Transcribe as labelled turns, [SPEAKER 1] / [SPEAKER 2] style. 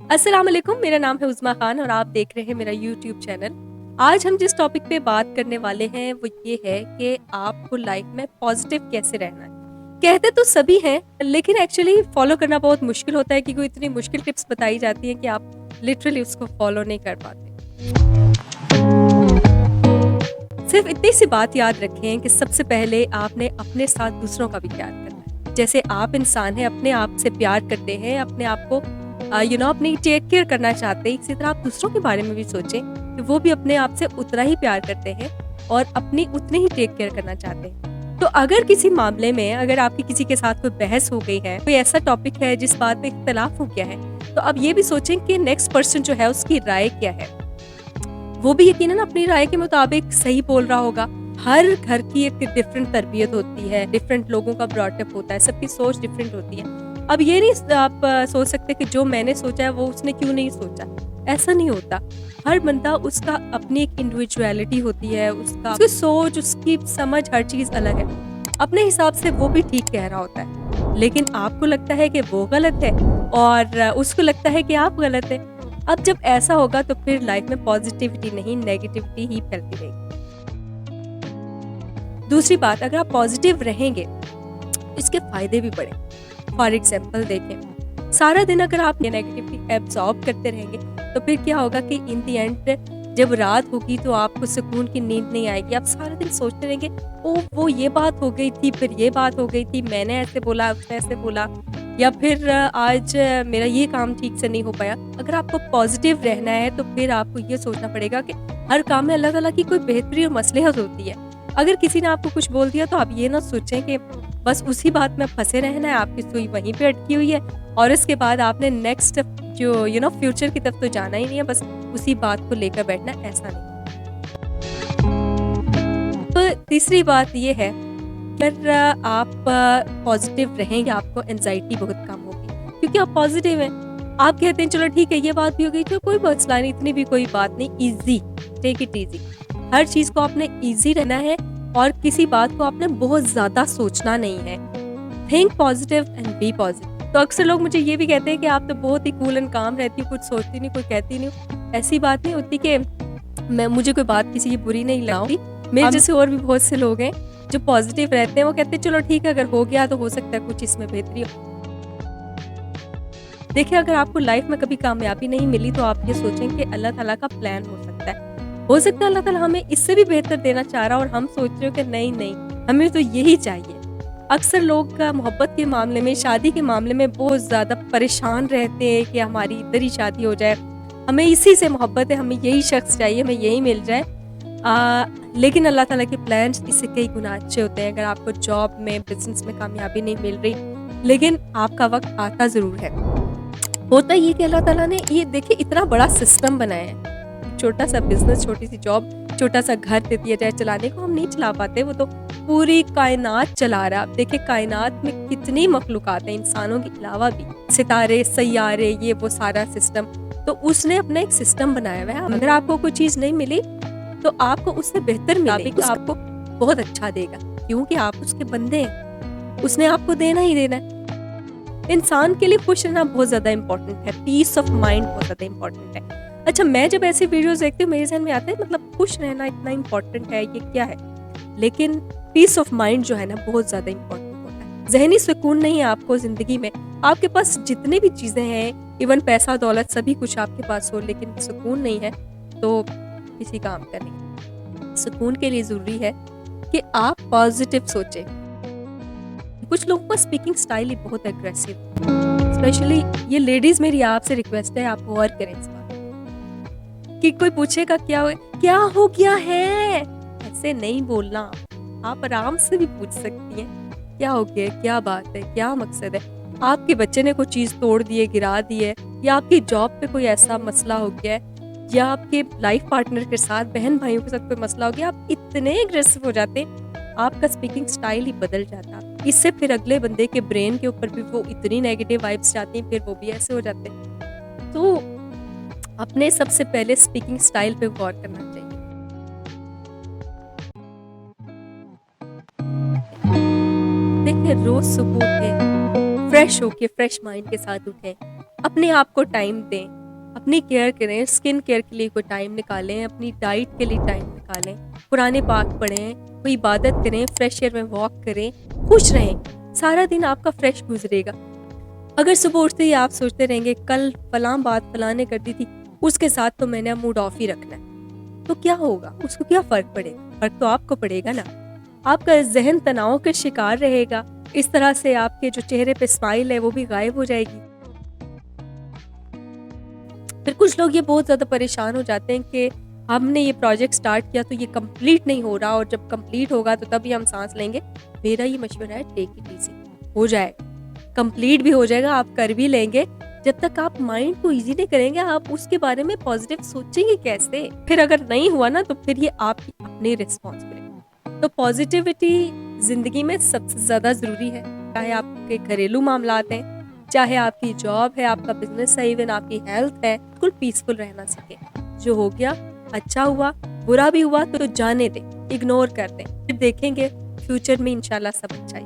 [SPEAKER 1] अस्सलाम वालेकुम, मेरा नाम है उज़्मा खान और आप देख रहे हैं मेरा यूट्यूब चैनल। आज हम जिस टॉपिक पे बात करने वाले हैं वो ये है कि आपको लाइफ में पॉजिटिव कैसे रहना है। कहते तो सभी हैं, लेकिन एक्चुअली फॉलो करना बहुत मुश्किल होता है क्योंकि इतनी मुश्किल टिप्स बताई जाती हैं कि आप लिटरली उसको फॉलो नहीं कर पाते। सिर्फ इतनी सी बात याद रखें कि सबसे पहले आपने अपने साथ दूसरों का भी प्यार करना है। जैसे आप इंसान हैं, अपने आप से प्यार करते हैं, अपने आप को अपनी टेक केयर करना चाहते हैं, इसी तरह आप दूसरों के बारे में भी सोचें कि वो भी अपने आप से उतना ही प्यार करते हैं और अपनी उतनी ही टेक केयर करना चाहते हैं। तो अगर किसी मामले में अगर आपकी किसी के साथ कोई बहस हो गई है, कोई ऐसा टॉपिक है जिस बात पे इख्तलाफ हो गया है, तो अब ये भी सोचें कि नेक्स्ट पर्सन जो है उसकी राय क्या है। वो भी यकीनन अपनी राय के मुताबिक सही बोल रहा होगा। हर घर की एक डिफरेंट तरबियत होती है, डिफरेंट लोगों का ब्रॉटअप होता है, सबकी सोच डिफरेंट होती है। अब ये नहीं आप सोच सकते कि जो मैंने सोचा है वो उसने क्यों नहीं सोचा। ऐसा नहीं होता। हर बंदा उसका अपनी एक इंडिविजुअलिटी होती है, उसकी सोच, उसकी समझ, हर चीज़ अलग है। अपने हिसाब से वो भी ठीक कह रहा होता है, लेकिन आपको लगता है कि वो गलत है और उसको लगता है कि आप गलत है। अब जब ऐसा होगा तो फिर लाइफ में पॉजिटिविटी नहीं, नेगेटिविटी ही फैलती रहेगी। दूसरी बात, अगर आप पॉजिटिव रहेंगे, इसके फायदे भी बड़े। फॉर एग्जाम्पल देखें, सारा दिन अगर आप ये नेगेटिविटी एब्जॉर्ब करते रहेंगे तो फिर क्या होगा कि इन दी एंड जब रात होगी तो आपको सुकून की नींद नहीं आएगी। आप सारा दिन सोचते रहेंगे, ओ वो ये बात हो गई थी, फिर ये बात हो गई थी, मैंने ऐसे बोला, उसने ऐसे बोला, या फिर आज मेरा ये काम ठीक से नहीं हो पाया। अगर आपको पॉजिटिव रहना है तो फिर आपको ये सोचना पड़ेगा कि हर काम में अलग अलग की कोई बेहतरी और मसलहत होती है। अगर किसी ने आपको कुछ बोल दिया तो आप ये ना सोचें कि बस उसी बात में फंसे रहना है, आपकी सुई वहीं पे अटकी हुई है और इसके बाद आपने नेक्स्ट जो फ्यूचर की तरफ तो जाना ही नहीं है, बस उसी बात को लेकर बैठना, ऐसा नहीं। तो तीसरी बात ये है, अगर आप पॉजिटिव रहेंगे आपको एंजाइटी बहुत कम होगी क्योंकि आप पॉजिटिव हैं। आप कहते हैं चलो ठीक है ये बात भी हो गई, तो कोई मसला नहीं, इतनी भी कोई बात नहीं, इजी, टेक इट इजी। हर चीज़ को आपने इजी रहना है और किसी बात को आपने बहुत ज़्यादा सोचना नहीं है। Think positive and be positive. तो अक्सर लोग मुझे ये भी कहते हैं कि आप तो बहुत ही कूल एंड काम रहती हो, कुछ सोचती नहीं, कोई कहती नहीं। ऐसी बात नहीं होती कि मुझे कोई बात किसी की बुरी नहीं लगती। मेरे जैसे और भी बहुत से लोग हैं जो पॉजिटिव रहते हैं, वो कहते हैं चलो ठीक है, अगर हो गया तो हो सकता है कुछ इसमें बेहतरी हो। देखिए, अगर आपको लाइफ में कभी कामयाबी नहीं मिली तो आप ये सोचें कि अल्लाह ताला का प्लान हो सकता है। हो सकता है अल्लाह ताला हमें इससे भी बेहतर देना चाह रहा और हम सोच रहे हो कि नहीं नहीं, हमें तो यही चाहिए। अक्सर लोग मोहब्बत के मामले में, शादी के मामले में बहुत ज़्यादा परेशान रहते हैं कि हमारी इधर ही शादी हो जाए, हमें इसी से मोहब्बत है, हमें यही शख्स चाहिए, हमें यही मिल जाए। लेकिन अल्लाह ताला के प्लान्स इससे कई गुना अच्छे होते हैं। अगर आपको जॉब में, बिजनेस में कामयाबी नहीं मिल रही, लेकिन आपका वक्त आता ज़रूर है। होता ये कि अल्लाह ताला ने ये देखिए इतना बड़ा सिस्टम बनाया है। छोटा सा बिजनेस, छोटी सी जॉब, छोटा सा घर दे दिया जाए चलाने को, हम नहीं चला पाते, वो तो पूरी कायनात चला रहा है। आप देखिए कायनात में कितनी मखलूकात हैं, इंसानों के अलावा भी, सितारे, सैयारे, ये वो सारा सिस्टम। तो उसने अपना एक सिस्टम बनाया हुआ है। अगर आपको कोई चीज़ नहीं मिली तो आपको उससे बेहतर मिलेगी, आपको बहुत अच्छा देगा क्योंकि आप उसके बंदे हैं, उसने आपको देना ही देना है। इंसान के लिए खुश रहना बहुत ज़्यादा इंपॉर्टेंट है, पीस ऑफ माइंड बहुत ज़्यादा इंपॉर्टेंट है। अच्छा, मैं जब ऐसी वीडियोस देखती हूँ मेरे ज़हन में आता है मतलब खुश रहना इतना इंपॉर्टेंट है, ये क्या है? लेकिन पीस ऑफ माइंड जो है ना बहुत ज़्यादा इंपॉर्टेंट होता है। ज़हनी सुकून नहीं है आपको ज़िंदगी में, आपके पास जितनी भी चीज़ें हैं, इवन पैसा दौलत सभी कुछ आपके पास हो, लेकिन सुकून नहीं है तो किसी काम का नहीं। सुकून के लिए ज़रूरी है कि आप पॉजिटिव सोचें। कुछ लोगों का स्पीकिंग स्टाइल ही बहुत एग्रेसिव, स्पेशली ये लेडीज, मेरी आपसे रिक्वेस्ट है आप गौर करें इस बात कि कोई पूछेगा क्या हो गया है, ऐसे नहीं बोलना। आप आराम से भी पूछ सकती हैं क्या हो गया, क्या बात है, क्या मकसद है। आपके बच्चे ने कोई चीज़ तोड़ दी है, गिरा दी है, या आपकी जॉब पे कोई ऐसा मसला हो गया है, या आपके लाइफ पार्टनर के साथ, बहन भाइयों के साथ कोई मसला हो गया, आप इतने एग्रेसिव हो जाते हैं, आपका स्पीकिंग स्टाइल ही बदल जाता है। इससे फिर अगले बंदे के ब्रेन के ऊपर भी वो इतनी नेगेटिव वाइब्स जाती हैं, फिर वो भी ऐसे हो जाते हैं। तो अपने सबसे पहले स्पीकिंग स्टाइल पे गौर करना चाहिए। देखिए, रोज सुबह उठे, फ्रेश होके, फ्रेश माइंड के साथ उठें, अपने आप को टाइम दें, अपनी केयर करें, स्किन केयर के लिए कोई टाइम निकालें, अपनी डाइट के लिए टाइम निकालें, कुरान पाक पढ़ें, कोई इबादत करें, फ्रेश एयर में वॉक करें, खुश रहें। सारा दिन आपका फ्रेश गुजरेगा। अगर सुबह उठते ही आप सोचते रहेंगे कल फलां बात फलाने कर दी थी, उसके साथ तो मैंने मूड ऑफ ही रखना है, तो क्या होगा? उसको क्या फ़र्क पड़ेगा? फ़र्क तो आपको पड़ेगा ना। आपका ज़हन तनाव का शिकार रहेगा। इस तरह से आपके जो चेहरे पे स्माइल है वो भी गायब हो जाएगी। फिर कुछ लोग ये बहुत ज़्यादा परेशान हो जाते हैं कि हमने ये प्रोजेक्ट स्टार्ट किया तो ये कंप्लीट नहीं हो रहा, और जब कंप्लीट होगा तो तभी हम सांस लेंगे। मेरा ये मशवरा है, टेक इट इजी, हो जाएगा, कंप्लीट भी हो जाएगा, आप कर भी लेंगे। जब तक आप माइंड को इजी नहीं करेंगे, आप उसके बारे में पॉजिटिव सोचेंगे कैसे? फिर अगर नहीं हुआ ना, तो फिर ये आपकी अपनी रिस्पॉन्सिबिलिटी। तो पॉजिटिविटी जिंदगी में सबसे ज़्यादा ज़रूरी है, चाहे आपके घरेलू मामलात हैं, चाहे आपकी जॉब है, आपका बिजनेस है, इवन आपकी हेल्थ है। बिल्कुल पीसफुल रहना सीखें। जो हो गया अच्छा हुआ, बुरा भी हुआ तो जाने दें, इग्नोर कर दें, फिर देखेंगे फ्यूचर में इंशाल्लाह सब अच्छा ही।